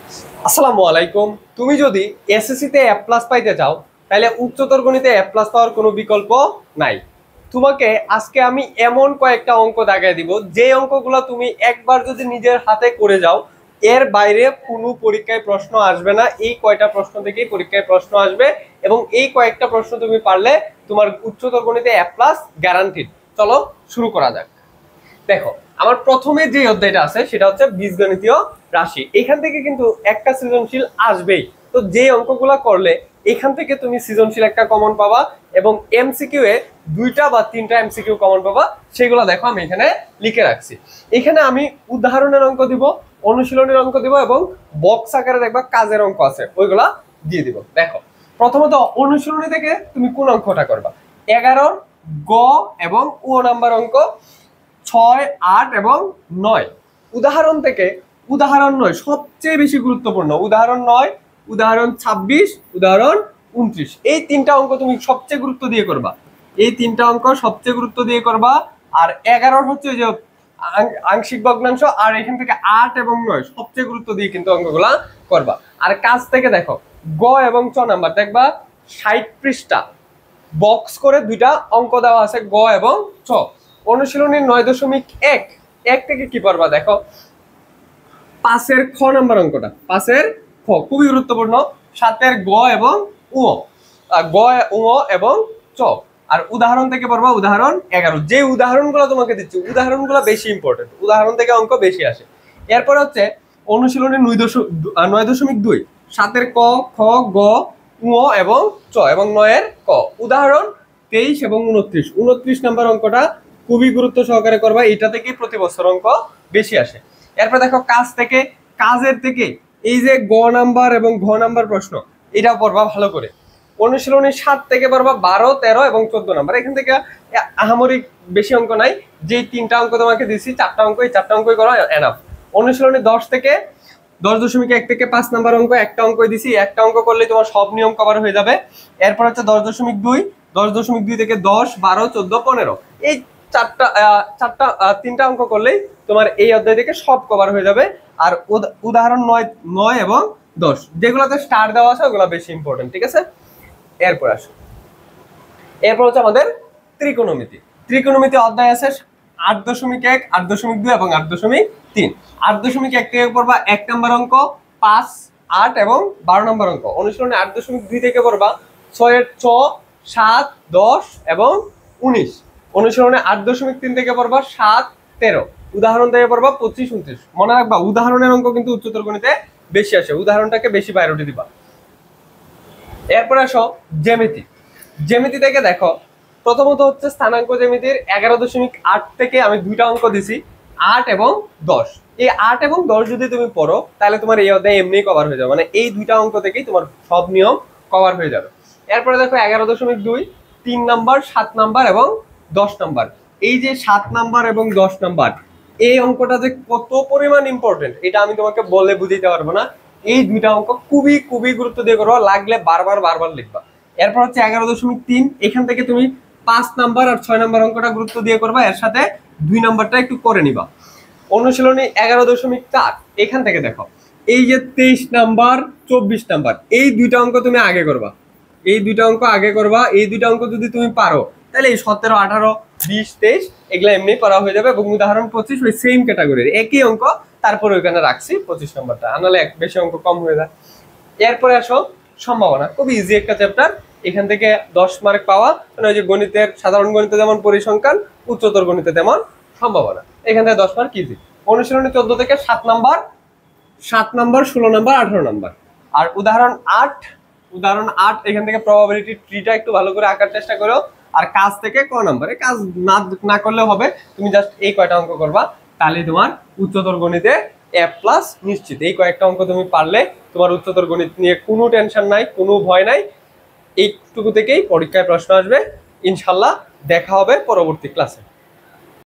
আসসালামু আলাইকুম। তুমি যদি এসএসসি তে এ প্লাস পাইতে চাও তাহলে উচ্চতর গণিতে এ প্লাস পাওয়ার কোনো বিকল্প নাই। তোমাকে আজকে আমি এমন কয়েকটা অঙ্ক দেখাই দিব, যে অঙ্কগুলো তুমি একবার যদি নিজের হাতে করে যাও এর বাইরে কোনো পরীক্ষায় প্রশ্ন আসবে না। এই কয়টা প্রশ্ন থেকেই পরীক্ষায় প্রশ্ন আসবে এবং এই কয়েকটা প্রশ্ন তুমি পারলে তোমার উচ্চতর গণিতে এ প্লাস গ্যারান্টিড। চলো শুরু করা যাক। দেখো, আমার প্রথমে যে অধ্যায়টা আছে সেটা হচ্ছে বীজগণিতীয় রাশি। এখান থেকে কিন্তু একটা সৃজনশীল আসবেই। তো যে অঙ্কগুলো করলে এখান থেকে তুমি সৃজনশীল একটা কমন পাবা এবং এমসিকিউ এ দুইটা বা তিনটা এমসিকিউ কমন পাবা। সেগুলো দেখো আমি এখানে লিখে রাখছি। এখানে আমি উদাহরণের অঙ্ক দিব, অনুশীলনের অঙ্ক দিব এবং বক্স আকারে দেখবা কাজের অঙ্ক আছে, ওইগুলা দিয়ে দিব। দেখো, প্রথমত অনুশীলনী থেকে তুমি কোন অঙ্কটা করবা? 11 গ এবং ও নাম্বার অঙ্ক, 6, 8 এবং 9। উদাহরণ থেকে উদাহরণ 9 সবচেয়ে বেশি গুরুত্বপূর্ণ। উদাহরণ 9, উদাহরণ 26, উদাহরণ 29, এই তিনটা অঙ্ক তুমি সবচেয়ে গুরুত্ব দিয়ে করবা। এই তিনটা অঙ্ক সবচেয়ে গুরুত্ব দিয়ে করবা। আর 11 হচ্ছে যে আংশিক ভগ্নাংশ, আর এখান থেকে 8 এবং 9 সবচেয়ে গুরুত্ব দিয়ে কিন্তু অঙ্কগুলা করবা। আর কাজ থেকে দেখো, গ এবং চ নাম্বার দেখবা 60 পৃষ্ঠা বক্স করে দুইটা অঙ্ক দেওয়া আছে, গ এবং চ। অনুশীলনীর 9.1 এক থেকে কি পারবা? দেখো, 5-এর খ নাম্বার অঙ্কটা, 5-এর খ খুবই গুরুত্বপূর্ণ। 7-এর গ এবং উ, গ উ এবং চ। আর উদাহরণ থেকে পারবা উদাহরণ 11। যে উদাহরণগুলো তোমাকে দিচ্ছি উদাহরণগুলো বেশি ইম্পর্টেন্ট, উদাহরণ থেকে অঙ্ক বেশি আসে। এরপর হচ্ছে অনুশীলনীর 9.2 7-এর ক, খ, গ, উ এবং চ এবং 9-এর ক। উদাহরণ 23 এবং 29 নাম্বার অঙ্কটা খুবই গুরুত্ব সহকারে করবা। এটা থেকেই প্রতি বছর অঙ্ক বেশি আসে। এরপর দেখো, কাজ থেকে, কাজের থেকে এই যে গ নাম্বার এবং ঘ নাম্বার প্রশ্ন, এটা পড়বা ভালো করে। অনুশীলনী 7 থেকে পারবা 12, 13 এবং 14 নাম্বার। এখান থেকে আহামরি বেশি অঙ্ক নাই। যে তিনটা অঙ্ক তোমাকে দিচ্ছি, চারটা অঙ্ক, এই চারটা অঙ্কই করো এনাফ। অনুশীলনী 10 থেকে 10.1 থেকে 5 নাম্বার অঙ্ক, একটা অঙ্কই দিছি, একটা অঙ্ক করলে তোমার সব নিয়ম কভার হয়ে যাবে। এরপর হচ্ছে 10.2, 10.2 থেকে 10, 12, 14, 15, এই তিনটা অঙ্ক করলেই তোমার এই অধ্যায় থেকে সব কভার হয়ে যাবে। আর উদাহরণ 9 এবং 10 যেগুলোতে স্টার দেওয়া আছে ওগুলো বেশি ইম্পর্টেন্ট, ঠিক আছে? এরপর আসো, এরপর হচ্ছে আমাদের ত্রিকোণমিতি। ত্রিকোণমিতি অধ্যায় আছে 8.1, 8.2 এবং 8.3। 8.1 থেকে পড়বা 1 নম্বর অঙ্ক, 5, 8 এবং 12 নম্বর অঙ্ক। অনুশীলনে 8.2 থেকে পড়বা 6-এর চ, 7, 10 এবং 19। অনুশীলনে 8.3 থেকে পড়বা 7, 13। উদাহরণ থেকে পড়বা 25, 29। মনে রাখবা উদাহরণের অঙ্ক কিন্তু উচ্চতর গণিতে বেশি আসে, উদাহরণটাকে বেশি প্রায়োরিটি দিবা। এরপর আসো জ্যামিতি। জ্যামিতি থেকে দেখো, প্রথমত হচ্ছে স্থানাঙ্ক জ্যামিতির 11.8 থেকে আমি দুইটা অঙ্ক দিছি, 8 এবং 10। এই 8 এবং 10 যদি তুমি পড়ো তাহলে তোমার এই অধ্যায় এমনি কভার হয়ে যাবে, মানে এই দুইটা অঙ্ক থেকেই তোমার সব নিয়ম কভার হয়ে যাবে। এরপরে দেখো 11.2 3 নাম্বার, 7 নাম্বার এবং 10 নাম্বার। এই যে 7 নাম্বার এবং 10 নাম্বার, এই অঙ্কটা যে কত পরিমাণ ইম্পর্টেন্ট এটা আমি তোমাকে বলে বুঝাইতে পারবো না। এই দুইটা অঙ্ক খুবই খুবই গুরুত্ব দিয়ে করবা, লাগলে বারবার লিখবা। এরপর হচ্ছে 11.3, এখান থেকে তুমি 5 নাম্বার আর 6 নাম্বার অঙ্কটা গুরুত্ব দিয়ে করবা, এর সাথে 2 নাম্বারটা একটু করে নিবা। অনুশীলনী 11.4, এখান থেকে দেখো এই যে 23 নাম্বার, 24 নাম্বার, এই দুইটা অঙ্ক তুমি আগে করবা। এই দুইটা অঙ্ক আগে করবা। এই দুইটা অঙ্ক যদি তুমি পারো তাহলে এই 17, 18, 20, 23 এগুলা এমনি করা হয়ে যাবে। এবং উদাহরণ 25 ওই সেম ক্যাটাগরির একই অঙ্ক, তারপরে ওইখানে রাখছি 25 নাম্বারটা, আনালে বেশি অঙ্ক কম হয়ে যায়। এরপরে আসো সম্ভাবনা, খুবই ইজি একটা চ্যাপ্টার। এখান থেকে 10 মার্ক পাওয়া, মানে ওই যে গণিতের সাধারণ গণিতে যেমন পরিসংখ্যান, উচ্চতর গণিতে তেমন সম্ভাবনা, এখান থেকে 10 মার্ক ইজি। অনুশীলনী 14 থেকে 7 নাম্বার, 16 নাম্বার, 18 নাম্বার। আর উদাহরণ 8 এখান থেকে প্রবাবিলিটি ট্রিটা একটু ভালো করে আঁকার চেষ্টা করো। আর কাজ থেকে ক নাম্বারে, কাজ না করলেও হবে, তুমি জাস্ট এই কয়টা অঙ্ক করবা, তাহলে তোমার উচ্চতর গণিতে এ প্লাস নিশ্চিত। এই কয়েকটা অঙ্ক তুমি পারলে তোমার উচ্চতর গণিত নিয়ে কোনো টেনশন নাই, কোনো ভয় নাই। এইটুকু থেকেই পরীক্ষায় প্রশ্ন আসবে ইনশাল্লাহ। দেখা হবে পরবর্তী ক্লাসে।